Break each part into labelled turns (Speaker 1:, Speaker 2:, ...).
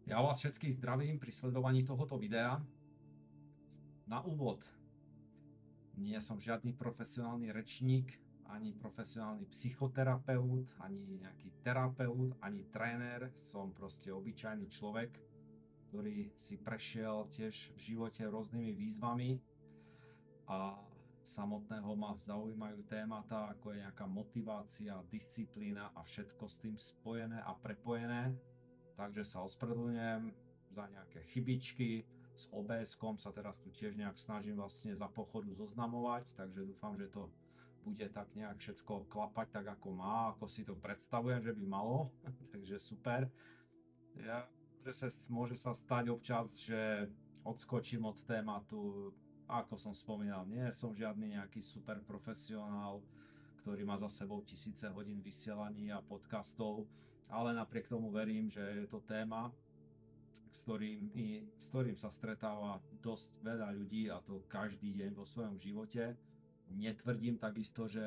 Speaker 1: Ja vás všetkých zdravím pri sledovaní tohoto videa. Na úvod, nie som žiadny profesionálny rečník, ani profesionálny psychoterapeut, ani nejaký terapeut, ani tréner. Som proste obyčajný človek, ktorý si prešiel tiež v živote rôznymi výzvami a samotného ma zaujímajú témata, ako je nejaká motivácia, disciplína a všetko s tým spojené a prepojené. Takže sa ospravedlňujem za nejaké chybičky. S OBS-kom sa teraz tu tiež nejak snažím vlastne za pochodu zoznamovať, takže dúfam, že to bude tak nejak všetko klapať tak, ako má, ako si to predstavujem, že by malo. Takže super. Ja, môže sa stať občas, že odskočím od tématu. Ako som spomínal, nie som žiadny nejaký super profesionál, ktorý má za sebou tisíce hodín vysielaní a podcastov, ale napriek tomu verím, že je to téma, s ktorým sa stretáva dosť veľa ľudí, a to každý deň vo svojom živote. Netvrdím takisto, že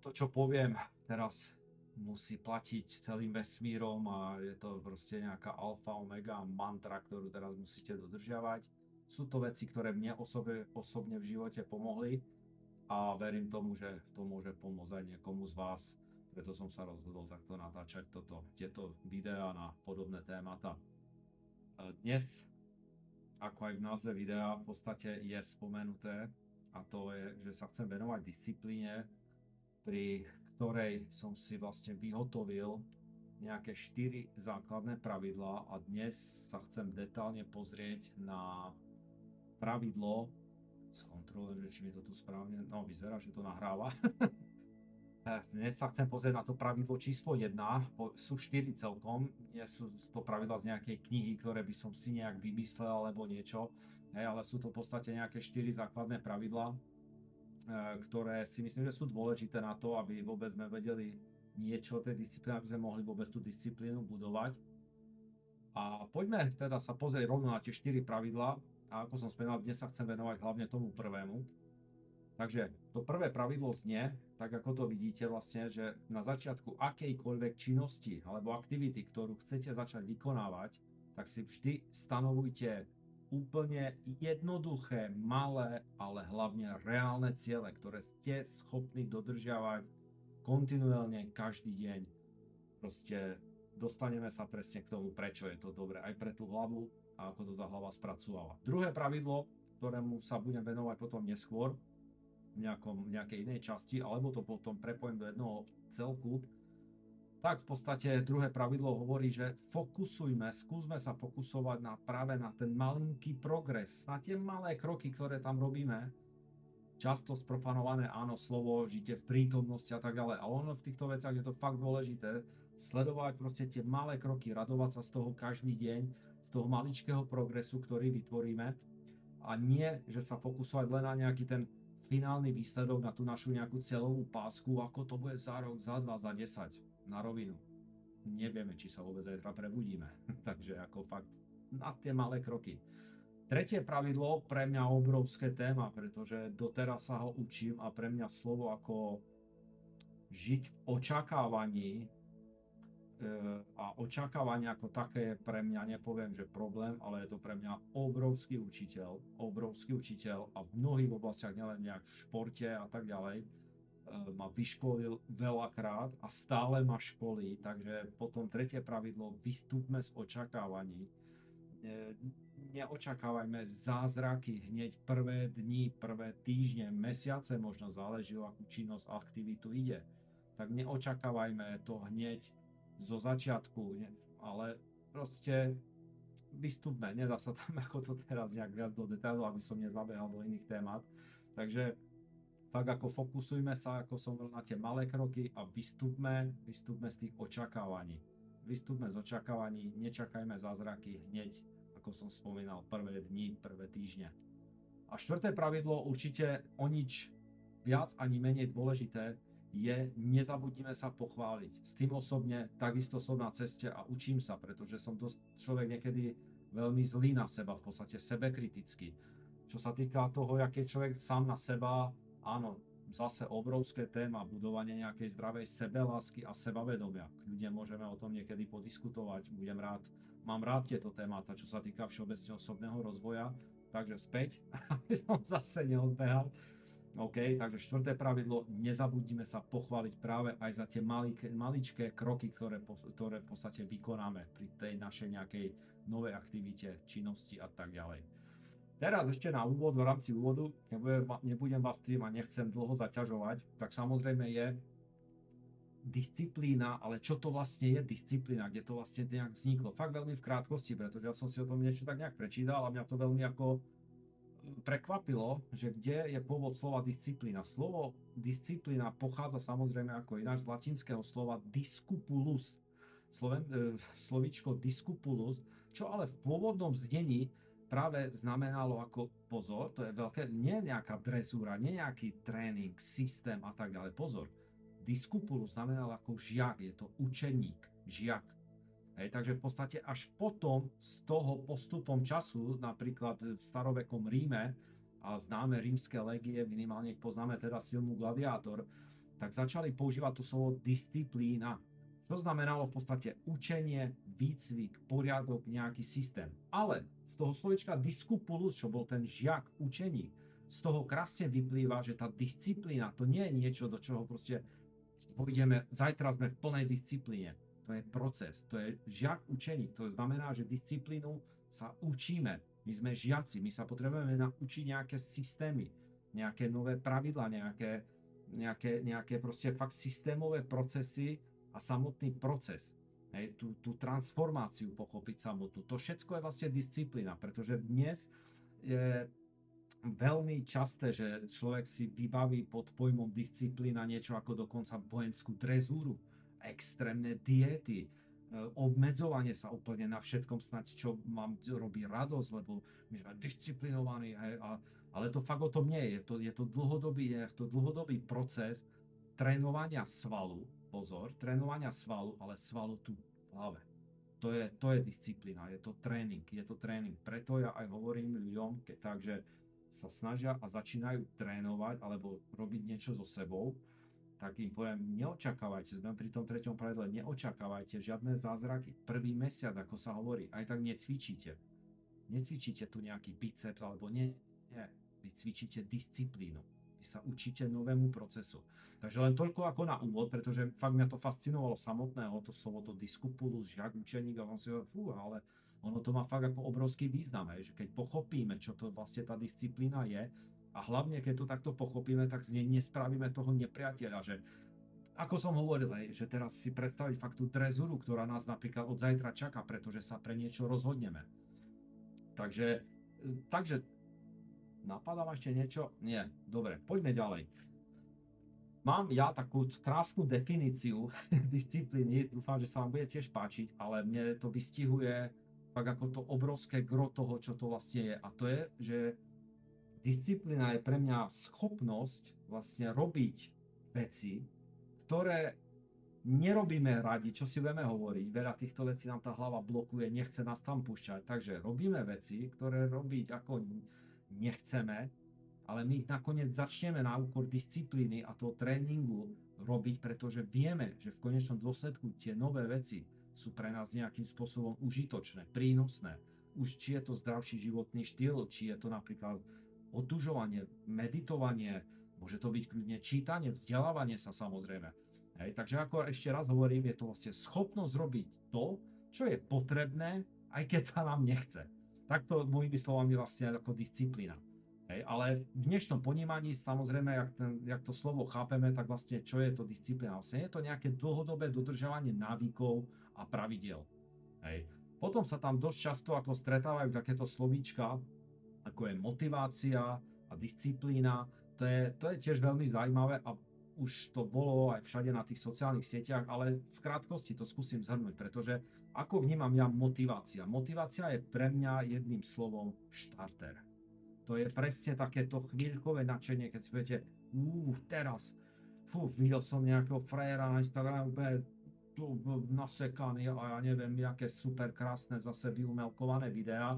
Speaker 1: to, čo poviem teraz, musí platiť celým vesmírom a je to proste nejaká alfa, omega mantra, ktorú teraz musíte dodržiavať. Sú to veci, ktoré mne osobne v živote pomohli a verím tomu, že to môže pomôcť aj niekomu z vás. Preto som sa rozhodol takto natáčať tieto videá na podobné témata. Dnes, ako aj v názve videa, v podstate je spomenuté, a to je, že sa chcem venovať disciplíne, pri ktorej som si vlastne vyhotovil nejaké 4 základné pravidlá a dnes sa chcem detálne pozrieť na pravidlo, skontrolujem, či mi to tu správne, no vyzerá, že to nahráva. Dnes sa chcem pozrieť na to pravidlo číslo 1, sú 4 celkom, nie sú to pravidla z nejakej knihy, ktoré by som si nejak vymyslel alebo niečo, ale sú to v podstate nejaké 4 základné pravidlá, ktoré si myslím, že sú dôležité na to, aby vôbec sme vedeli niečo o tej disciplíne, aby sme mohli vôbec tú disciplínu budovať. A poďme teda sa pozrieť rovno na tie 4 pravidlá. A ako som spomínal, dnes sa chcem venovať hlavne tomu prvému. Takže to prvé pravidlo znie, tak ako to vidíte vlastne, že na začiatku akejkoľvek činnosti alebo aktivity, ktorú chcete začať vykonávať, tak si vždy stanovujte úplne jednoduché, malé, ale hlavne reálne ciele, ktoré ste schopní dodržiavať kontinuálne každý deň. Proste dostaneme sa presne k tomu, prečo je to dobré aj pre tú hlavu a ako to tá hlava spracúvala. Druhé pravidlo, ktorému sa budem venovať potom neskôr, v nejakej inej časti, alebo to potom prepojím do jednoho celku, tak v podstate druhé pravidlo hovorí, že skúsme sa fokusovať práve na ten malinký progres, na tie malé kroky, ktoré tam robíme. Často sprofanované, áno, slovo, žite v prítomnosti a tak ďalej, ale ono v týchto veciach je to fakt dôležité, sledovať proste tie malé kroky, radovať sa z toho každý deň, z toho maličkého progresu, ktorý vytvoríme, a nie, že sa fokusovať len na nejaký ten finálny výsledok, na tú našu nejakú celovú pásku, ako to bude za rok, za 2, za 10, na rovinu. Nevieme, či sa vôbec zajtra prebudíme. Takže ako fakt na tie malé kroky. Tretie pravidlo, pre mňa obrovské téma, pretože doteraz sa ho učím a pre mňa slovo ako žiť v očakávaní, a očakávanie ako také je pre mňa, nepoviem, že problém, ale je to pre mňa obrovský učiteľ a v mnohých oblastiach, nielen nejak v športe a tak ďalej, ma vyškolil veľakrát a stále ma školí, takže potom tretie pravidlo, vystúpme z očakávaní. Neočakávajme zázraky hneď prvé dni, prvé týždne, mesiace, možno záleží, o akú činnosť, aktivitu ide. Tak neočakávajme to hneď zo začiatku, ale proste vystúpme. Nedá sa tam ako to teraz nejak viac do detailu, aby som nezabehal do iných témat. Takže tak ako fokusujme sa, ako som hovoril, na tie malé kroky a vystúpme z tých očakávaní. Vystúpme z očakávaní, nečakajme zázraky hneď, ako som spomínal, prvé dni, prvé týždne. A štvrté pravidlo, určite o nič viac ani menej dôležité, je nezabudnime sa pochváliť. S tým osobne takisto som na ceste a učím sa, pretože som dosť človek niekedy veľmi zlý na seba, v podstate sebekritický. Čo sa týka toho, jak je človek sám na seba, áno, zase obrovské téma, budovanie nejakej zdravej sebelásky a sebavedomia. Ľudia môžeme o tom niekedy podiskutovať, mám rád tieto témata, čo sa týka všeobecne osobného rozvoja, takže späť, aby som zase neodbehal. OK, takže štvrté pravidlo, nezabudnime sa pochváliť práve aj za tie maličké kroky, ktoré v podstate vykonáme pri tej našej nejakej novej aktivite, činnosti a tak ďalej. Teraz ešte na úvod, v rámci úvodu, nebudem vás tým a nechcem dlho zaťažovať, tak samozrejme je disciplína, ale čo to vlastne je disciplína, kde to vlastne nejak vzniklo. Fakt veľmi v krátkosti, pretože ja som si o tom niečo tak nejak prečítal a mňa to veľmi ako prekvapilo, že kde je pôvod slova disciplína. Slovo disciplína pochádza samozrejme ako ináč z latinského slova discipulus. Slovíčko discipulus, čo ale v pôvodnom znení práve znamenalo ako pozor, to je veľké, nie nejaká dresúra, nie nejaký tréning, systém a tak ďalej. Pozor, discipulus znamenalo ako žiak, je to učeník, žiak. Hej, takže v podstate až potom z toho postupom času, napríklad v starovekom Ríme a známe rímske legie, minimálne ich poznáme teda z filmu Gladiátor, tak začali používať to slovo disciplína, čo znamenalo v podstate učenie, výcvik, poriadok, nejaký systém. Ale z toho slovička discipulus, čo bol ten žiak, učeník, z toho krásne vyplýva, že tá disciplína to nie je niečo, do čoho proste pôjdeme, zajtra sme v plnej disciplíne. To je proces, to je žiak učeník, to znamená, že disciplínu sa učíme. My sme žiaci, my sa potrebujeme naučiť nejaké systémy, nejaké nové pravidlá, nejaké proste fakt systémové procesy a samotný proces. Hej, tú transformáciu pochopiť samotnú. To všetko je vlastne disciplína, pretože dnes je veľmi časté, že človek si vybaví pod pojmom disciplína niečo ako dokonca vojenskú drezúru, extrémne diety, obmedzovanie sa úplne na všetkom snať, čo mám robí radosť, lebo my sme disciplinovaní, hej, ale to fakt o tom nie je. Je to dlhodobý proces trénovania svalu, pozor, trénovania svalu, ale svalu tu v hlave. To je disciplína, je to tréning. Preto ja aj hovorím ľuďom, takže sa snažia a začínajú trénovať alebo robiť niečo so sebou, tak im poviem, neočakávajte, sme pri tom treťom pravidle, neočakávajte žiadne zázraky. Prvý mesiac, ako sa hovorí, aj tak necvičíte. Necvičíte tu nejaký biceps, alebo nie. Vy cvičíte disciplínu. Vy sa učíte novému procesu. Takže len toľko ako na úvod, pretože fakt mňa to fascinovalo samotného, to slovo, to discipulus, žiak, učeník, a on si hovorí, ale ono to má fakt ako obrovský význam, že keď pochopíme, čo to vlastne tá disciplína je, a hlavne, keď to takto pochopíme, tak z nej nespravíme toho nepriateľa, že ako som hovoril, že teraz si predstaviť fakt tú drezuru, ktorá nás napríklad od zajtra čaká, pretože sa pre niečo rozhodneme. Takže napadá ma ešte niečo? Nie. Dobre, poďme ďalej. Mám ja takú krásnu definíciu disciplíny, dúfam, že sa vám bude tiež páčiť, ale mne to vystihuje tak ako to obrovské gro toho, čo to vlastne je. A to je, že disciplína je pre mňa schopnosť vlastne robiť veci, ktoré nerobíme radi, čo si vieme hovoriť. Veľa týchto vecí nám tá hlava blokuje, nechce nás tam púšťať. Takže robíme veci, ktoré robiť ako nechceme, ale my ich nakoniec začneme na úkor disciplíny a toho tréningu robiť, pretože vieme, že v konečnom dôsledku tie nové veci sú pre nás nejakým spôsobom užitočné, prínosné. Už či je to zdravší životný štýl, či je to napríklad otužovanie, meditovanie, môže to byť kľudne čítanie, vzdelávanie sa samozrejme. Hej, takže ako ešte raz hovorím, je to vlastne schopnosť robiť to, čo je potrebné, aj keď sa nám nechce. Takto mojimi slovami vlastne ako disciplína. Hej, ale v dnešnom ponímaní samozrejme, jak to slovo chápeme, tak vlastne čo je to disciplína? Vlastne je to nejaké dlhodobé dodržovanie návykov a pravidiel. Hej. Potom sa tam dosť často ako stretávajú takéto slovíčka, ako je motivácia a disciplína. To je tiež veľmi zaujímavé a už to bolo aj všade na tých sociálnych sieťach, ale v krátkosti to skúsim zhrnúť, pretože ako vnímam ja motivácia? Motivácia je pre mňa jedným slovom štarter. To je presne takéto chvíľkové nadšenie, keď si poviete, teraz, videl som nejakého frajera na Instagrame, nasekaný a ja neviem, aké super krásne zase vyumelkované videá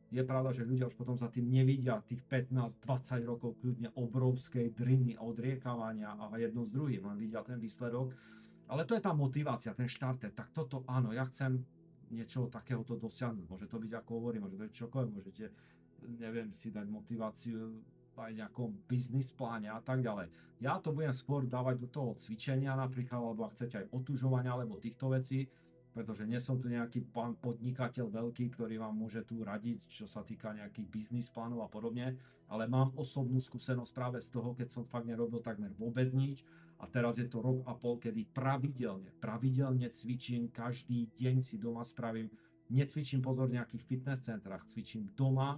Speaker 1: je pravda, že ľudia už potom za tým nevidia tých 15-20 rokov kľudne obrovskej driny a odriekávania a jedno s druhým, len vidia ten výsledok. Ale to je tá motivácia, ten štarter. Tak toto áno, ja chcem niečo takéhoto dosiahnuť. Môže to byť, ako hovorím, môže to byť čokoľvek, môžete, neviem, si dať motiváciu aj v nejakom biznis pláne a tak ďalej. Ja to budem skôr dávať do toho cvičenia napríklad, alebo ak chcete aj otužovania, alebo týchto vecí, pretože nie som tu nejaký pán podnikateľ veľký, ktorý vám môže tu radiť, čo sa týka nejakých biznis plánov a podobne, ale mám osobnú skúsenosť práve z toho, keď som fakt nerobil takmer vôbec nič a teraz je to rok a pol, kedy pravidelne cvičím, každý deň si doma spravím, necvičím pozor v nejakých fitness centrách, cvičím doma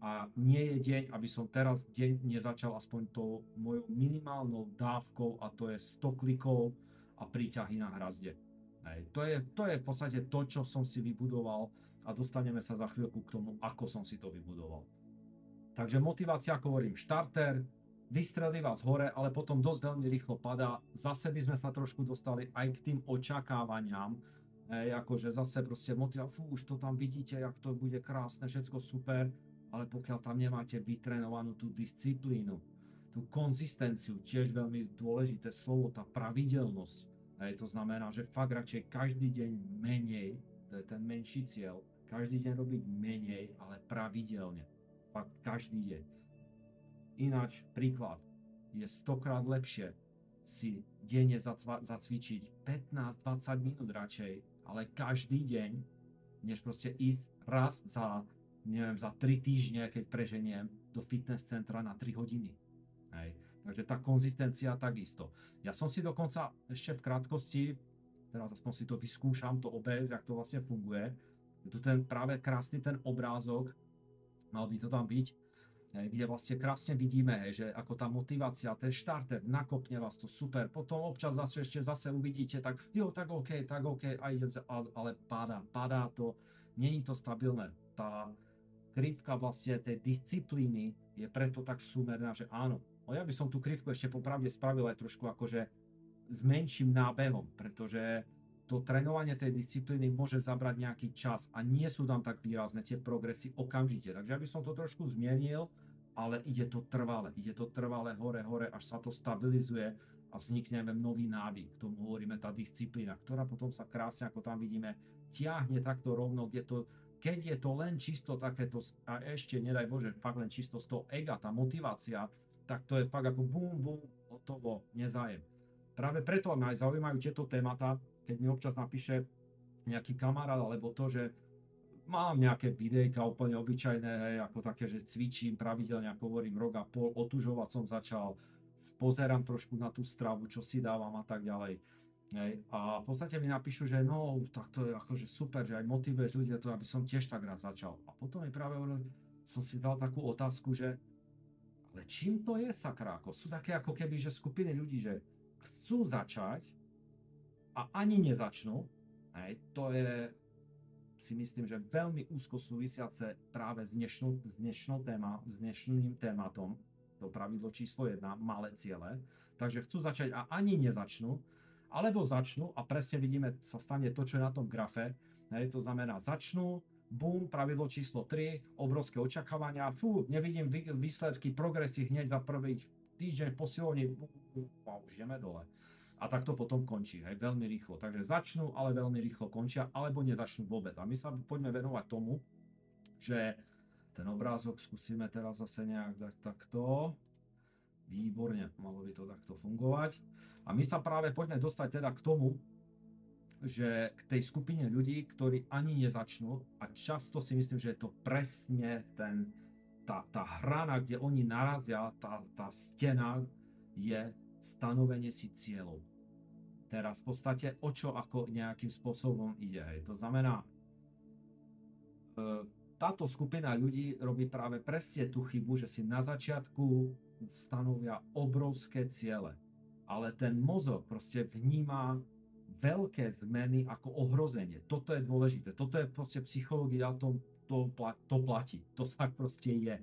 Speaker 1: a nie je deň, aby som teraz deň nezačal aspoň tou mojou minimálnou dávkou a to je 100 klikov a príťahy na hrazde. Hej. To je v podstate to, čo som si vybudoval a dostaneme sa za chvíľku k tomu, ako som si to vybudoval. Takže motivácia, ako hovorím, štarter, vystrelí vás hore, ale potom dosť veľmi rýchlo padá. Zase by sme sa trošku dostali aj k tým očakávaniam, akože zase proste už to tam vidíte, jak to bude krásne, všetko super, ale pokiaľ tam nemáte vytrenovanú tú disciplínu, tú konzistenciu, tiež veľmi dôležité slovo, tá pravidelnosť. To znamená, že fakt radšej každý deň menej, to je ten menší cieľ, každý deň robiť menej, ale pravidelne. Fakt každý deň. Ináč príklad, je 100-krát lepšie si denne zacvičiť 15-20 minút radšej, ale každý deň, než proste ísť raz za, neviem, za 3 týždne, keď preženiem, do fitness centra na 3 hodiny. Hej. Takže tá konzistencia takisto. Ja som si dokonca ešte v krátkosti, teraz aspoň si to vyskúšam, to OBS, jak to vlastne funguje. Je tu ten práve krásny ten obrázok, mal by to tam byť, kde vlastne krásne vidíme, že ako tá motivácia, ten štarter, nakopne vás to super, potom občas zase uvidíte, tak jo, tak OK, ale padá to, není to stabilné. Tá krivka vlastne tej disciplíny je preto tak súmerná, že áno, ja by som tú krivku ešte popravde spravil aj trošku akože s menším nábehom, pretože to trénovanie tej disciplíny môže zabrať nejaký čas a nie sú tam tak výrazné tie progresy okamžite. Takže ja by som to trošku zmienil, ale ide to trvale hore, až sa to stabilizuje a vznikne nový návyk. K tomu hovoríme tá disciplína, ktorá potom sa krásne, ako tam vidíme, tiahne takto rovno, keď je to len čisto takéto, a ešte nedaj Bože, fakt len čisto z toho ega, tá motivácia, tak to je fakt ako bum, hotovo, nezájem. Práve preto ma aj zaujímajú tieto témata, keď mi občas napíše nejaký kamarát, alebo to, že mám nejaké videjka úplne obyčajné, hej, ako také, že cvičím pravidelne, ako hovorím, rok a pol, otužovať som začal, pozerám trošku na tú stravu, čo si dávam a tak ďalej. Hej. A v podstate mi napíšu, že no, tak to je akože super, že aj motivuješ ľudia to, aby som tiež tak raz začal. A potom mi práve som si dal takú otázku, že ale čím to je, sakra? Sú také ako keby, že skupiny ľudí, že chcú začať a ani nezačnú. Hej, to je, si myslím, že veľmi úzko súvisiace práve s dnešným tématom, to pravidlo číslo 1, malé ciele. Takže chcú začať a ani nezačnú, alebo začnú a presne vidíme, sa stane to, čo je na tom grafe. Hej, to znamená, začnú, bum, pravidlo číslo 3, obrovské očakávania, nevidím výsledky, progresy hneď za prvý týždeň v posilovni, a už ideme dole. A tak to potom končí, hej, veľmi rýchlo. Takže začnú, ale veľmi rýchlo končia, alebo nezačnú vôbec. A my sa poďme venovať tomu, že ten obrázok skúsime teraz zase nejak dať takto. Výborne, malo by to takto fungovať. A my sa práve poďme dostať teda k tomu, že k tej skupine ľudí, ktorí ani nezačnú, a často si myslím, že je to presne tá hrana, kde oni narazia, tá stena je stanovenie si cieľov. Teraz v podstate o čo ako nejakým spôsobom ide. Hej. To znamená, táto skupina ľudí robí práve presne tú chybu, že si na začiatku stanovia obrovské ciele. Ale ten mozog proste vníma veľké zmeny ako ohrozenie. Toto je dôležité. Toto je proste psychológia, to platí. To tak proste je.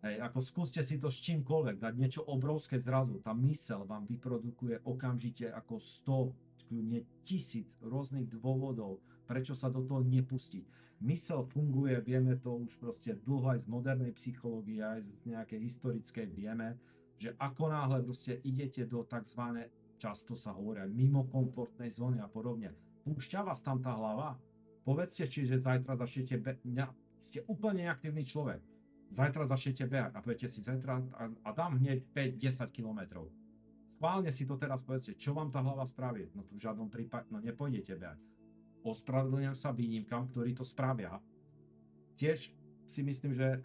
Speaker 1: Hej, ako skúste si to s čímkoľvek, dať niečo obrovské zrazu. Tá myseľ vám vyprodukuje okamžite ako 100 kľudne 1000 rôznych dôvodov, prečo sa do toho nepustiť. Mysel funguje, vieme to už proste dlho aj z modernej psychológie, aj z nejakej historickej vieme, že ako náhle proste idete do tzv. Často sa hovoria mimo komfortnej zóny a podobne, púšťa vás tam tá hlava? Povedzte si, že zajtra začnete ste úplne neaktívny človek. Zajtra začnete behať a poviete si zajtra a dám hneď 5-10 kilometrov. Schválne si to teraz povedzte, čo vám tá hlava spraví? No to v žiadnom prípade, no nepôjdete behať. Ospravedlňujem sa výnimkám, ktorí to spravia. Tiež si myslím, že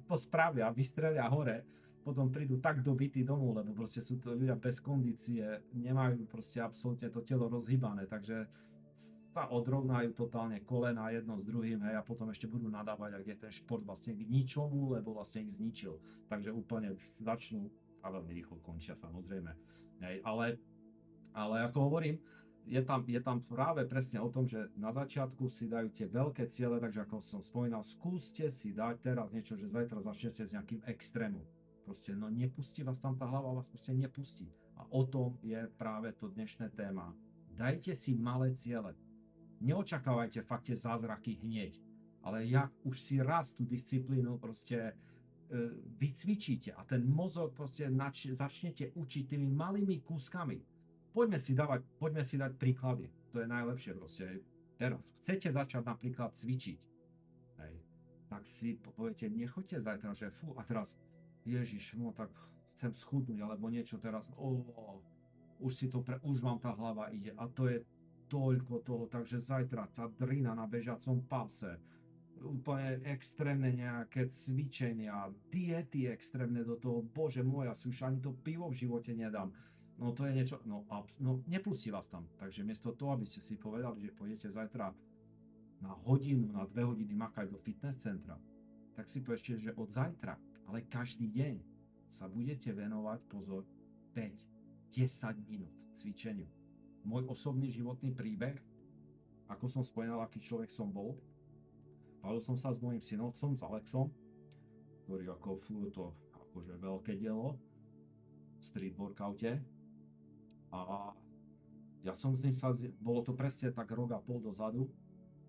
Speaker 1: to spravia, vystrelia hore, potom prídu tak dobití domov, lebo proste sú to ľudia bez kondície, nemajú proste absolútne to telo rozhýbané, takže sa odrovnajú totálne kolena jedno s druhým, hej, a potom ešte budú nadávať, ak je ten šport vlastne k ničomu, lebo vlastne ich zničil. Takže úplne začnú a veľmi rýchlo končia samozrejme. Hej, ale ako hovorím, je tam práve presne o tom, že na začiatku si dajú tie veľké ciele, takže ako som spomínal, skúste si dať teraz niečo, že zajtra začnete s nejakým extrémom. Proste, no nepustí vás tam tá hlava, vás proste nepustí. A o tom je práve to dnešné téma. Dajte si malé ciele. Neočakávajte fakt tie zázraky hneď, ale jak už si raz tú disciplínu proste vycvičíte a ten mozog proste začnete učiť tými malými kúskami. Poďme si dať príklady. To je najlepšie proste. Teraz chcete začať napríklad cvičiť, hej, tak si poviete, nechoďte zajtra, že fú, a teraz Ježiš, no tak chcem schudnúť, alebo niečo teraz, už vám tá hlava ide a to je toľko toho, takže zajtra tá drina na bežiacom páse, úplne extrémne nejaké cvičenia, diety extrémne do toho, bože môj, ja si už ani to pivo v živote nedám. No to je niečo, no nepustí vás tam. Takže miesto toho, aby ste si povedali, že pôjdete zajtra na hodinu, na 2 hodiny makať do fitness centra, tak si poviete, že od zajtra, ale každý deň sa budete venovať, pozor, 5-10 minút cvičeniu. Môj osobný životný príbeh, ako som spomínal, aký človek som bol, bavil som sa s mojím synovcom, s Alexom, ktorý ako to akože veľké dielo v street workoute. A ja som s ním bolo to presne tak rok a pol dozadu,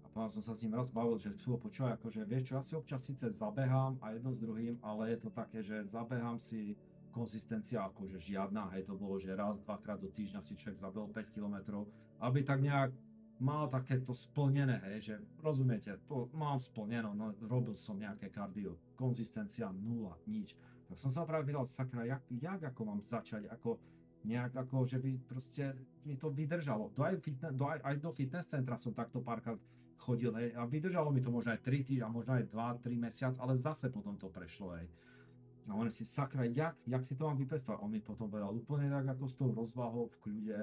Speaker 1: a potom som sa s ním raz bavil, že počúvaj, akože vieš čo, ja si občas síce zabehám a jedno s druhým, ale je to také, že zabehám si konzistencia akože žiadna, hej, to bolo, že raz, dvakrát do týždňa si človek zabehol 5 km, aby tak nejak mal takéto splnené, hej, že rozumiete, to mám splneno, no robil som nejaké kardio, konzistencia nula, nič. Tak som sa práve pýtal, sakra, jak ako mám začať, ako nejak ako, že by proste mi to vydržalo. Aj do fitness centra som takto párkrát chodil, hej, a vydržalo mi to možno aj 3 týždňa, možno aj 2-3 mesiac, ale zase potom to prešlo, hej. A on si, sakra, jak si to mám vypestovať? On mi potom povedal úplne tak, ako s tou rozvahou v kľude,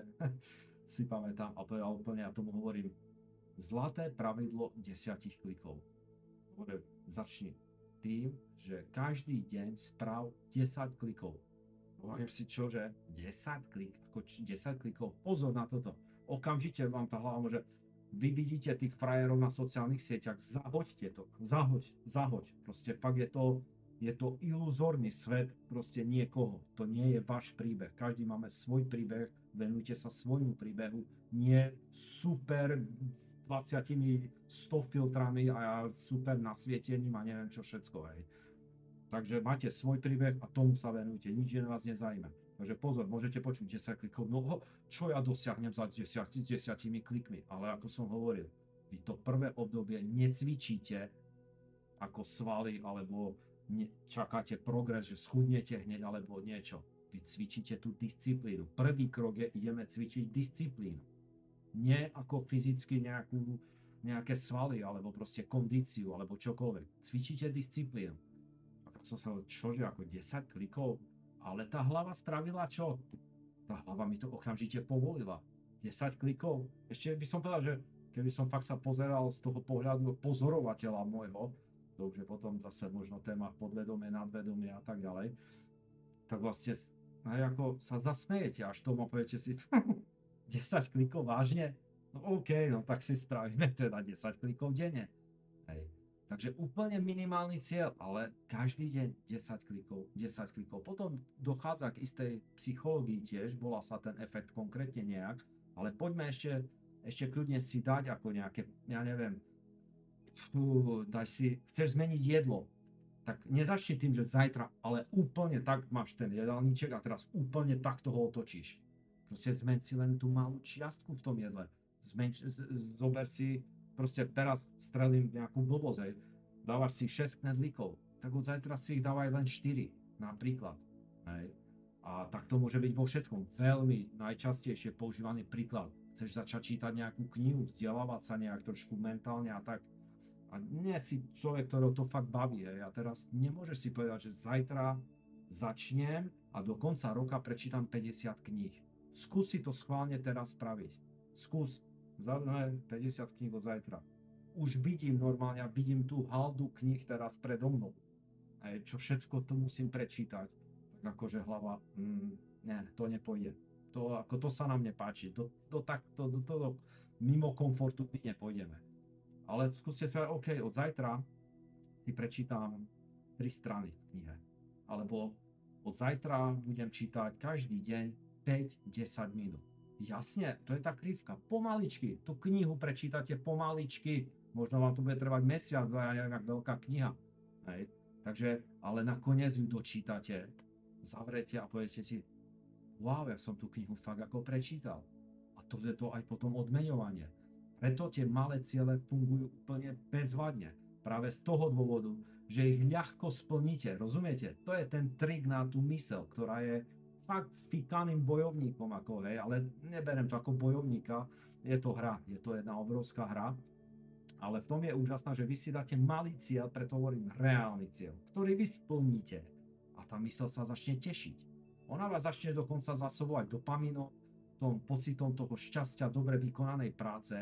Speaker 1: si pamätám, a povedal úplne, ja tomu hovorím, zlaté pravidlo 10 klikov. Hovorím, začni tým, že každý deň správ 10 klikov. Hovorím si, čože? 10 ako 10 klikov? Pozor na toto. Okamžite vám tá hlava môže... Vy vidíte tých frajerov na sociálnych sieťach, zahoďte to. Zahoď. Proste fakt je to iluzórny svet proste niekoho. To nie je váš príbeh. Každý máme svoj príbeh, venujte sa svojmu príbehu, nie super s 20 100 filtrami a super nasvietením a neviem čo všetko, hej. Takže máte svoj príbeh a tomu sa venujte, nič iné vás nezajíma. Takže pozor, môžete počuť 10 klikov, no čo ja dosiahnem za 10 klikmi, ale ako som hovoril, vy to prvé obdobie necvičíte ako svaly, alebo čakáte progres, že schudnete hneď alebo niečo. Vy cvičíte tú disciplínu. Prvý krok je, ideme cvičiť disciplínu. Nie ako fyzicky nejaké svaly, alebo proste kondíciu, alebo čokoľvek. Cvičíte disciplínu. A tak som sa čože ako 10 klikov, ale tá hlava spravila čo? Tá hlava mi to okamžite povolila. 10 klikov. Ešte by som povedal, že keby som fakt sa pozeral z toho pohľadu pozorovateľa môjho, to už je potom zase možno téma podvedomie, nadvedomie a tak ďalej, tak vlastne aj ako sa zasmejete, až tomu poviete si 10 klikov vážne? No OK, no tak si spravíme teda 10 klikov denne. Hej. Takže úplne minimálny cieľ, ale každý deň 10 klikov, 10 klikov. Potom dochádza k istej psychológii tiež, volá sa ten efekt konkrétne nejak, ale poďme ešte kľudne si dať ako nejaké, ja neviem, daj si, chceš zmeniť jedlo, tak nezačni tým, že zajtra, ale úplne tak máš ten jedálniček a teraz úplne takto ho otočíš. Proste zmeň si len tú malú čiastku v tom jedle. Zober si, proste teraz strelím nejakú blbosť, hej. Dávaš si 6 knedlíkov, tak od zajtra si ich dávaj len 4, napríklad. Hej. A tak to môže byť vo všetkom. Veľmi najčastejšie používaný príklad. Chceš začať čítať nejakú knihu, vzdelávať sa nejak trošku mentálne a tak. A nie si človek, ktorého to fakt baví. Hej. A teraz nemôžeš si povedať, že zajtra začnem a do konca roka prečítam 50 kníh. Skús si to schválne teraz spraviť. Skús. Zadné 50 kníh od zajtra. Už vidím normálne, vidím tú haldu kníh teraz predo mnou. Čo všetko to musím prečítať. Tak akože hlava, ne, to nepôjde. To sa nám nepáči. Do toho mimo komfortu my nepôjdeme. Ale skúste si povedať, OK, od zajtra si prečítam 3 strany v knihe. Alebo od zajtra budem čítať každý deň 5-10 minút. Jasne, to je tá krivka. Pomaličky. Tú knihu prečítate pomaličky. Možno vám to bude trvať mesiac, ja neviem, jak veľká kniha. Hej. Takže, ale nakoniec ju dočítate, zavrete a poviete si, wow, ja som tú knihu fakt ako prečítal. A to je to aj potom odmeňovanie. Preto tie malé ciele fungujú úplne bezvadne. Práve z toho dôvodu, že ich ľahko splníte. Rozumiete? To je ten trik na tú myseľ, ktorá je fakt fikaným bojovníkom, ako, hej, ale neberiem to ako bojovníka. Je to hra, je to jedna obrovská hra. Ale v tom je úžasná, že vy si dáte malý cieľ, preto hovorím reálny cieľ, ktorý vy splníte. A tá myseľ sa začne tešiť. Ona vás začne dokonca zásobovať dopamínom, tom pocitom toho šťastia, dobre vykonanej práce.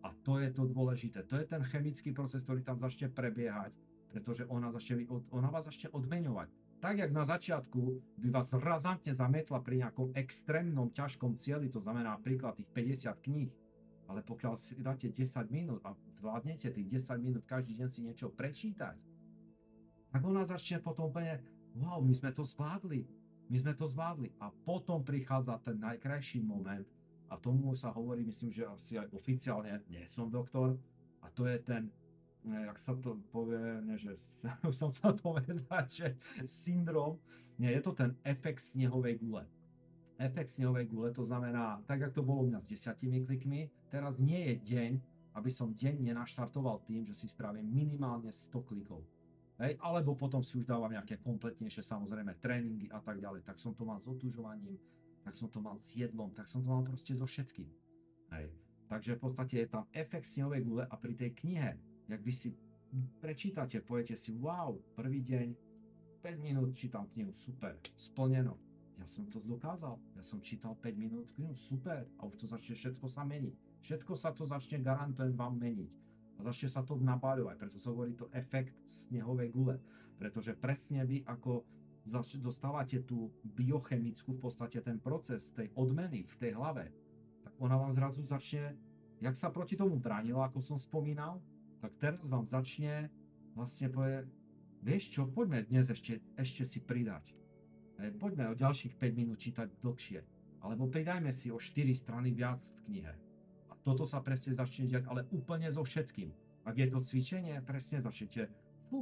Speaker 1: A to je to dôležité. To je ten chemický proces, ktorý tam začne prebiehať, pretože ona vás začne odmeňovať. Tak, jak na začiatku by vás razantne zamietla pri nejakom extrémnom ťažkom cieli, to znamená napríklad tých 50 kníh, ale pokiaľ si dáte 10 minút a zvládnete tých 10 minút každý deň si niečo prečítať, tak ona začne potom úplne, wow, my sme to zvládli. My sme to zvládli. A potom prichádza ten najkrajší moment, a tomu sa hovorí, myslím, že asi aj oficiálne, nie som doktor, a to je ten, jak sa to povie, nie, že už som sa povedať, že syndrom, nie, je to ten efekt snehovej gule. Efekt snehovej gule, to znamená, tak ako to bolo u mňa s 10 klikmi, teraz nie je deň, aby som deň nenaštartoval tým, že si spravím minimálne 100 klikov. Hej, alebo potom si už dávam nejaké kompletnejšie, samozrejme, tréningy a tak ďalej. Tak som to mal s otužovaním, tak som to mal s jedlom, tak som to mal proste so všetkým. Hej. Takže v podstate je tam efekt snehovej gule a pri tej knihe, jak vy si prečítate, poviete si, wow, prvý deň, 5 minút čítam knihu, super, splneno. Ja som to dokázal, ja som čítal 5 minút knihu, super, a už to začne všetko sa meniť. Všetko sa to začne, garantujem vám, meniť. A začne sa to nabáľovať, preto sa hovorí to efekt snehovej gule. Pretože presne vy, ako dostávate tú biochemickú, v podstate ten proces tej odmeny v tej hlave, tak ona vám zrazu začne, jak sa proti tomu bránila, ako som spomínal, tak teraz vám začne vlastne povie, vieš čo, poďme dnes ešte si pridať. Poďme o ďalších 5 minút čítať dlhšie. Alebo pridajme si o 4 strany viac v knihe. A toto sa presne začne diať, ale úplne so všetkým. Ak je to cvičenie, presne začnete,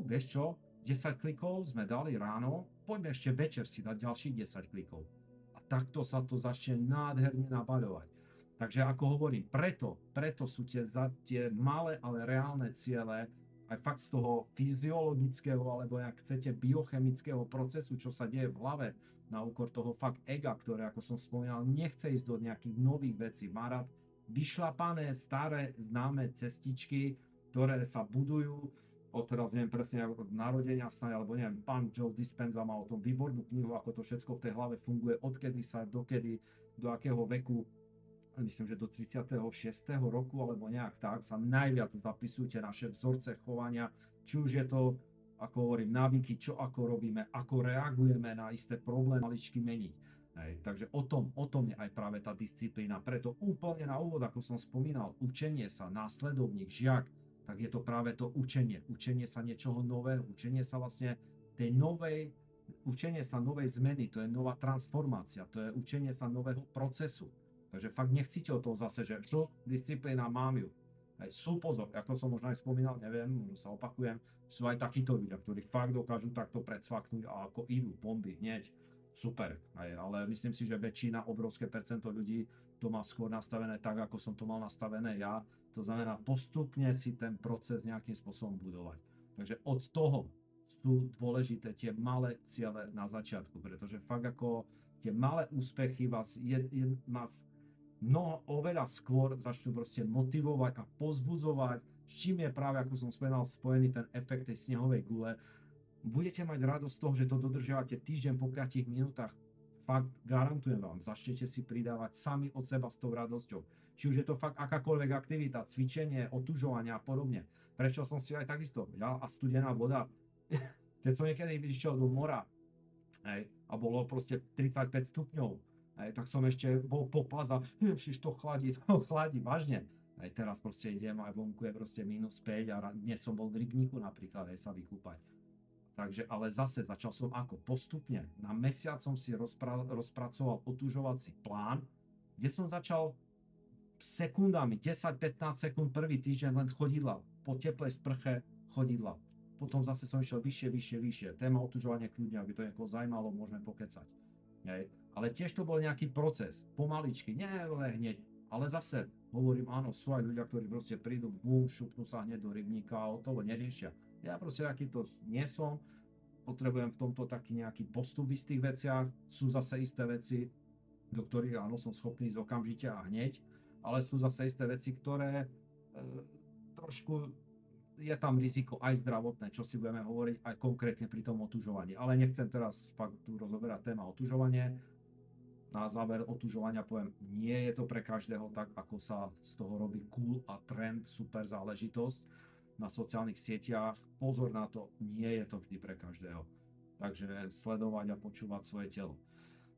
Speaker 1: vieš čo, 10 klikov sme dali ráno, poďme ešte večer si dať ďalších 10 klikov. A takto sa to začne nádherne nabaľovať. Takže ako hovorím, preto sú tie malé, ale reálne ciele aj fakt z toho fyziologického, alebo ak chcete, biochemického procesu, čo sa deje v hlave, na úkor toho fakt ega, ktoré, ako som spomínal, nechce ísť do nejakých nových vecí. Má rád vyšlapané, staré, známe cestičky, ktoré sa budujú, teraz neviem presne ako narodenia sa, alebo neviem, pán Joe Dispenza má o tom výbornú knihu, ako to všetko v tej hlave funguje, odkedy sa, dokedy, do akého veku, myslím, že do 36. roku alebo nejak tak, sa najviac zapisujú tie naše vzorce chovania, či už je to, ako hovorím, návyky, čo ako robíme, ako reagujeme na isté problémy, maličky meniť. Hej, takže o tom je aj práve tá disciplína. Preto úplne na úvod, ako som spomínal, učenie sa, následovník, žiak, tak je to práve to učenie. Učenie sa niečoho nového, učenie sa vlastne tej novej, učenie sa novej zmeny, to je nová transformácia, to je učenie sa nového procesu. Takže fakt nechcíte o tom zase, že disciplína, mám ju. Aj sú pozor, ako som možno aj spomínal, neviem, možno sa opakujem, sú aj takíto ľudia, ktorí fakt dokážu takto predsvaknúť a ako idú bomby hneď. Super, ale myslím si, že väčšina, obrovské percento ľudí to má skôr nastavené tak, ako som to mal nastavené ja. To znamená postupne si ten proces nejakým spôsobom budovať. Takže od toho sú dôležité tie malé ciele na začiatku, pretože fakt ako tie malé úspechy vás oveľa skôr začnú proste motivovať a pozbudzovať, s čím je práve, ako som spomínal, spojený ten efekt tej snehovej gule. Budete mať radosť z toho, že to dodržiavate týždeň po 5 minútach. Fakt garantujem vám, začnete si pridávať sami od seba s tou radosťou. Či už je to fakt akákoľvek aktivita, cvičenie, otužovanie a podobne. Prešiel som si aj takisto, ja a studená voda. Keď som niekedy išiel do mora, a bolo proste 35 stupňov, tak som ešte bol popas a ježiš, to chladí, vážne. Teraz proste idem a vonku je proste -5 a dnes som bol v rybníku napríklad sa vykúpať. Takže, ale zase začal som ako postupne. Na mesiac som si rozpracoval otužovací plán, kde som začal sekundami, 10-15 sekúnd prvý týždeň len chodidla, po teplej sprche chodidla. Potom zase som išiel vyššie. Téma otužovania kľudne, aby to niekoho zaujímalo, môžeme pokecať. Ale tiež to bol nejaký proces, pomaličky, nie hneď, ale zase hovorím, áno, sú aj ľudia, ktorí proste prídu, bum, šupnú sa hneď do rybníka a o toho neriešia. Ja proste takýto nie som, potrebujem v tomto taký nejaký postup v istých veciach, sú zase isté veci, do ktorých áno, som schopný ísť okamžite a hneď, ale sú zase isté veci, ktoré trošku je tam riziko aj zdravotné, čo si budeme hovoriť aj konkrétne pri tom otužovaní. Ale nechcem teraz fakt tu rozoberať téma otužovanie. Na záver otužovania poviem, nie je to pre každého tak, ako sa z toho robí cool a trend, super záležitosť na sociálnych sieťach. Pozor na to, nie je to vždy pre každého. Takže sledovať a počúvať svoje telo.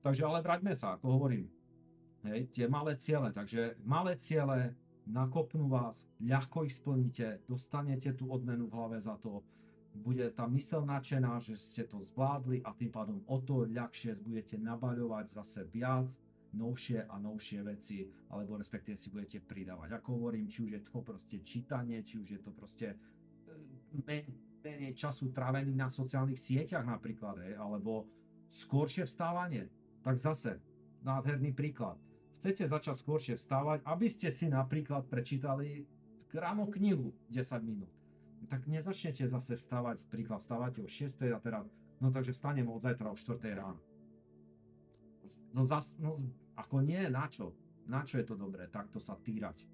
Speaker 1: Takže ale vráťme sa, ako hovorím, tie malé ciele. Takže malé ciele nakopnú vás, ľahko ich splníte, dostanete tú odmenu v hlave za to, bude tá myseľ nadšená, že ste to zvládli a tým pádom o to ľahšie budete nabaľovať zase viac, novšie a novšie veci, alebo respektíve si budete pridávať. Ako hovorím, či už je to proste čítanie, či už je to proste menej času trávený na sociálnych sieťach napríklad, alebo skôršie vstávanie. Tak zase, nádherný príklad. Chcete začať skôršie vstávať, aby ste si napríklad prečítali ráno knihu 10 minút. Tak nezačnete zase vstávať, príklad vstávate o 6 a teraz, no takže vstanem od zajtra o 4 ráno. No ako nie, na čo? Na čo je to dobré, takto sa týrať?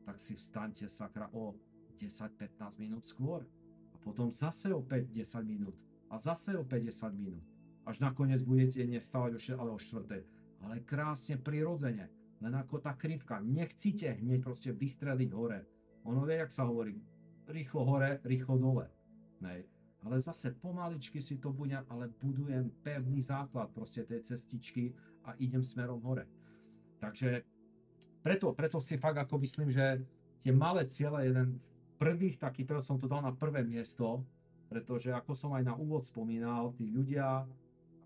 Speaker 1: Tak si vstaňte sakra o 10-15 minút skôr. A potom zase o 5-10 minút. A zase o 50 minút. Až nakoniec budete nevstávať ale o 4. Ale krásne, prirodzene. Len ako tá krivka. Nechcíte hneď proste vystreliť hore. Ono vie, jak sa hovorí, rýchlo hore, rýchlo dole. Nej. Ale zase pomaličky si to budujem pevný základ proste tej cestičky a idem smerom hore. Takže preto si fakt ako myslím, že tie malé ciele, jeden z prvých takých, preto som to dal na prvé miesto, pretože ako som aj na úvod spomínal, tí ľudia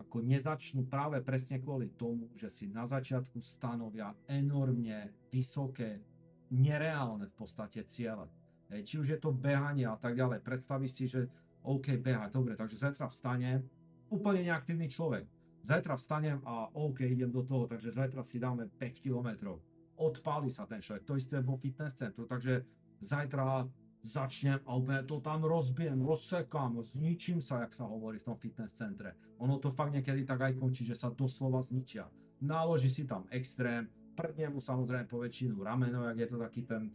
Speaker 1: ako nezačnú práve presne kvôli tomu, že si na začiatku stanovia enormne vysoké, nereálne v podstate ciele. Či už je to behanie a tak ďalej. Predstavíš si, že OK, behať, dobre, takže zajtra vstanem, úplne neaktívny človek. Zajtra vstanem a OK, idem do toho, takže zajtra si dáme 5 kilometrov. Odpáli sa ten človek, to isté vo fitness centru, takže zajtra začnem a úplne to tam rozbijem, rozsekám, zničím sa, jak sa hovorí v tom fitness centre. Ono to fakt niekedy tak aj končí, že sa doslova zničia. Náloží si tam extrém, prdne mu samozrejme po väčšinu rameno, jak je to taký ten,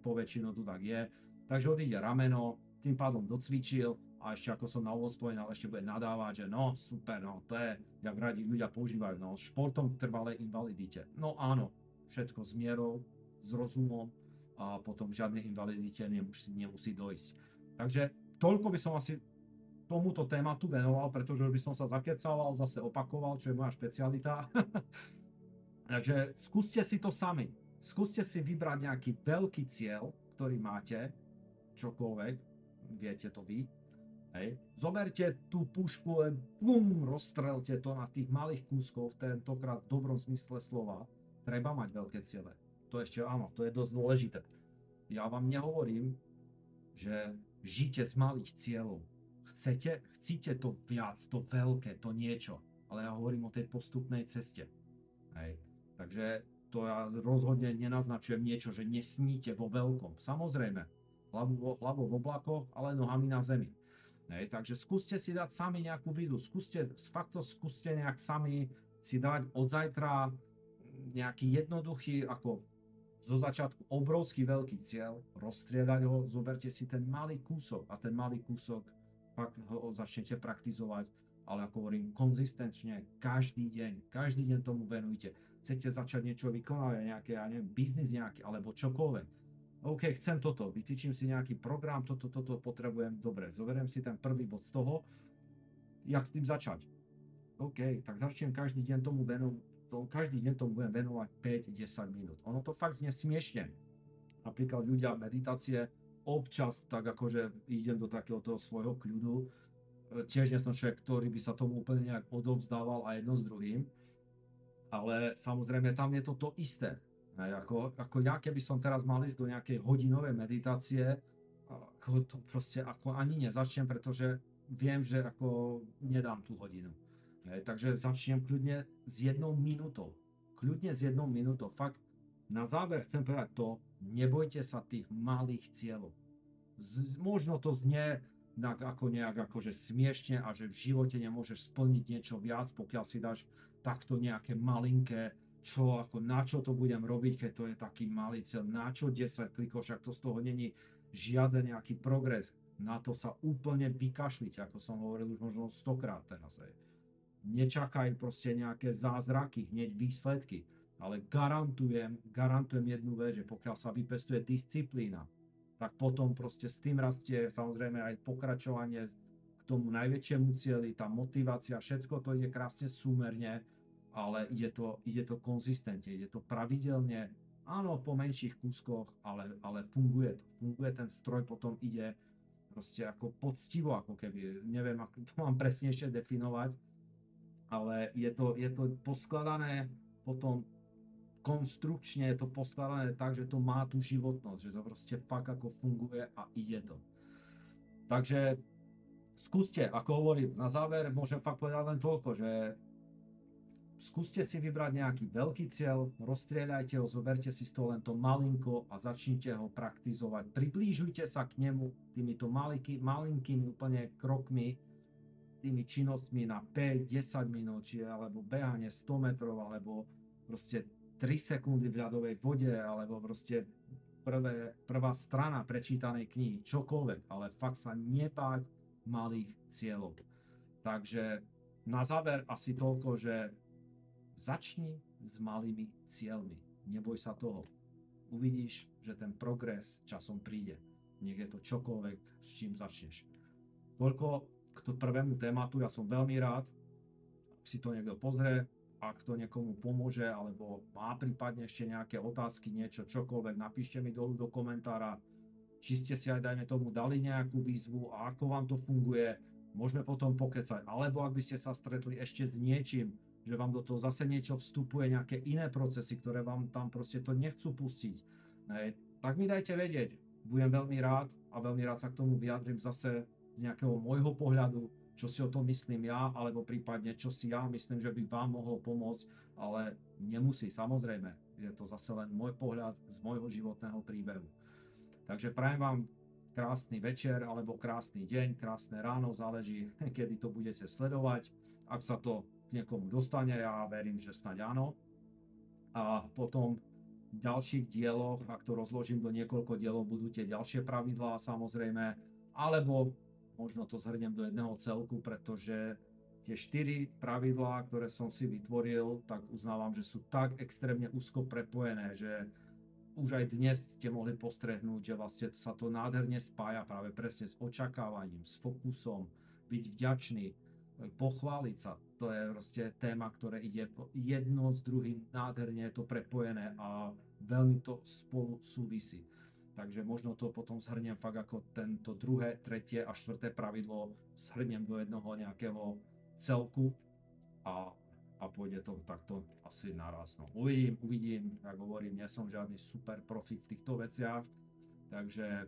Speaker 1: po väčšinu tu tak je. Takže odíde rameno, tým pádom docvičil a ešte ako som na úvod spomínal, ešte bude nadávať, že no super, no to je, jak radi ľudia používajú, no športom trvalej invalidite. No áno, všetko s mierou, s rozumom, a potom žiadnej invalidite nemusí dojsť. Takže toľko by som asi tomuto tématu venoval, pretože by som sa zakecával, zase opakoval, čo je moja špecialita. Takže skúste si to sami. Skúste si vybrať nejaký veľký cieľ, ktorý máte čokoľvek, viete to vy, hej. Zoberte tú pušku, len bum, rozstrelte to na tých malých kúskov, tentokrát v dobrom zmysle slova. Treba mať veľké ciele. To ešte áno, to je dosť dôležité. Ja vám nehovorím, že žite z malých cieľov. Chcete to viac, to veľké, to niečo. Ale ja hovorím o tej postupnej ceste. Hej. Takže to ja rozhodne nenaznačujem niečo, že nesníte vo veľkom. Samozrejme, hlavou v oblakoch, ale nohami na zemi. Hej. Takže skúste si dať sami nejakú výzvu. Skúste nejak sami si dať od zajtra nejaký jednoduchý, ako zo začiatku obrovský veľký cieľ, rozstriedať ho, zoberte si ten malý kúsok a ten malý kúsok fakt ho začnete praktizovať, ale ako hovorím, konzistentne, každý deň tomu venujte. Chcete začať niečo vykonávať, nejaké, ja neviem, biznis nejaký, alebo čokoľvek. OK, chcem toto, vytýčim si nejaký program, toto potrebujem, dobre, zoberiem si ten prvý bod z toho, jak s tým začať. OK, tak začnem každý deň tomu budem venovať 5-10 minút. Ono to fakt znie smiešne. Napríklad ľudia meditácie, občas tak akože idem do takého toho svojho kľudu. Tiež nie som človek, ktorý by sa tomu úplne nejak odovzdával a jedno s druhým. Ale samozrejme tam je to isté. Ako ja, keby som teraz mal ísť do nejakej hodinovej meditácie, ako to proste ako ani nezačnem, pretože viem, že ako nedám tú hodinu. Takže začnem kľudne s 1 minútou. Kľudne s 1 minútou. Fakt, na záver chcem povedať to, nebojte sa tých malých cieľov. Možno to znie ako nejak akože smiešne a že v živote nemôžeš splniť niečo viac, pokiaľ si dáš takto nejaké malinké, na čo to budem robiť, keď to je taký malý cieľ, na čo 10 klikov, však to z toho není žiaden nejaký progres. Na to sa úplne vykašliť, ako som hovoril už možno 100-krát teraz. Nečakaj proste nejaké zázraky, hneď výsledky, ale garantujem jednu vec, že pokiaľ sa vypestuje disciplína, tak potom proste s tým rastie samozrejme aj pokračovanie k tomu najväčšiemu cieli, tá motivácia, všetko to ide krásne súmerne, ale ide to konzistentne, ide to pravidelne, áno, po menších kúskoch, ale funguje to. Funguje ten stroj, potom ide proste ako poctivo, ako keby, neviem, ako to mám presnejšie definovať, ale je to poskladané potom konštrukčne, je to poskladané tak, že to má tú životnosť, že to proste fakt ako funguje a ide to. Takže skúste, ako hovorím, na záver môžem fakt povedať len toľko, že skúste si vybrať nejaký veľký cieľ, rozstrieľajte ho, zoberte si z toho len to malinko a začnite ho praktizovať. Priblížujte sa k nemu týmito malinkými úplne krokmi, tými činnostmi na 5-10 minút, či alebo behanie 100 metrov, alebo proste 3 sekundy v ľadovej vode, alebo proste prvá strana prečítanej knihy, čokoľvek, ale fakt sa nebáť malých cieľov. Takže na záver asi toľko, že začni s malými cieľmi. Neboj sa toho. Uvidíš, že ten progres časom príde. Nech je to čokoľvek, s čím začneš. Toľko k prvému tématu. Ja som veľmi rád, ak si to niekto pozrie, ak to niekomu pomôže, alebo má prípadne ešte nejaké otázky, niečo, čokoľvek, napíšte mi dolu do komentára, či ste si aj, dajme tomu, dali nejakú výzvu a ako vám to funguje. Môžeme potom pokecať. Alebo ak by ste sa stretli ešte s niečím, že vám do toho zase niečo vstupuje, nejaké iné procesy, ktoré vám tam proste to nechcú pustiť, tak mi dajte vedieť. Budem veľmi rád a veľmi rád sa k tomu vyjadrím zase z nejakého môjho pohľadu, čo si o tom myslím ja, alebo prípadne čo si ja myslím, že by vám mohlo pomôcť, ale nemusí, samozrejme. Je to zase len môj pohľad z môjho životného príbehu. Takže prajem vám krásny večer alebo krásny deň, krásne ráno, záleží, kedy to budete sledovať. Ak sa to k niekomu dostane, ja verím, že snáď áno. A potom v ďalších dieloch, ak to rozložím do niekoľko dielov, budú tie ďalšie pravidlá samozrejme, alebo možno to zhrnem do jedného celku, pretože tie 4 pravidlá, ktoré som si vytvoril, tak uznávam, že sú tak extrémne úzko prepojené, že už aj dnes ste mohli postrehnúť, že vlastne sa to nádherne spája práve presne s očakávaním, s fokusom, byť vďačný, pochváliť sa. To je proste téma, ktoré ide jedno s druhým, nádherne je to prepojené a veľmi to spolu súvisí. Takže možno to potom zhrniem fakt ako tento druhé, tretie a štvrté pravidlo zhrniem do jednoho nejakého celku a, a pôjde to takto asi naraz. No. Uvidím, jak hovorím, nie som žiadny super profik v týchto veciach, takže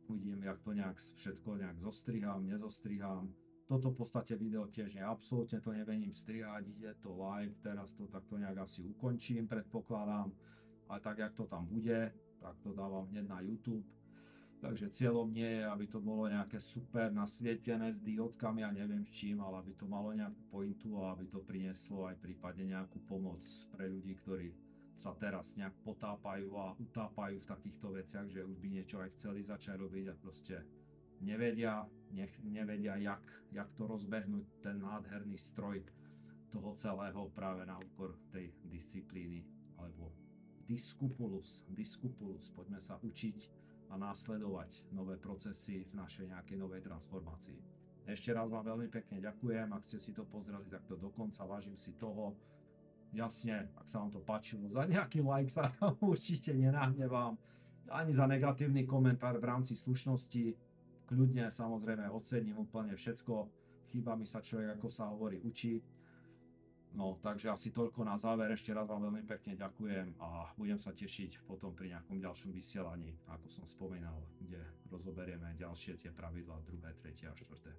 Speaker 1: uvidím, jak to nejak všetko nejak zostrihám, nezostrihám. Toto v podstate video tiež nie, absolútne to nevením strihať, ide to live, teraz to takto nejak asi ukončím, predpokladám, a tak, jak to tam bude, tak to dávam hneď na YouTube. Takže cieľom nie je, aby to bolo nejaké super nasvietené s diódkami a neviem s čím, ale aby to malo nejakú pointu a aby to prinieslo aj prípadne nejakú pomoc pre ľudí, ktorí sa teraz nejak potápajú a utápajú v takýchto veciach, že už by niečo aj chceli začať robiť a proste nevedia jak to rozbehnúť, ten nádherný stroj toho celého práve na úkor tej disciplíny alebo Discupulus. Poďme sa učiť a následovať nové procesy v našej nejakej novej transformácii. Ešte raz vám veľmi pekne ďakujem, ak ste si to pozreli takto dokonca, vážim si toho. Jasne, ak sa vám to páčilo, za nejaký like sa určite nenahnevám, ani za negatívny komentár v rámci slušnosti. Kľudne, samozrejme, ocením úplne všetko. Chýba mi sa človek, ako sa hovorí, učí. No, takže asi toľko na záver. Ešte raz vám veľmi pekne ďakujem a budem sa tešiť potom pri nejakom ďalšom vysielaní, ako som spomínal, kde rozoberieme ďalšie tie pravidlá, druhé, tretie a štvrté.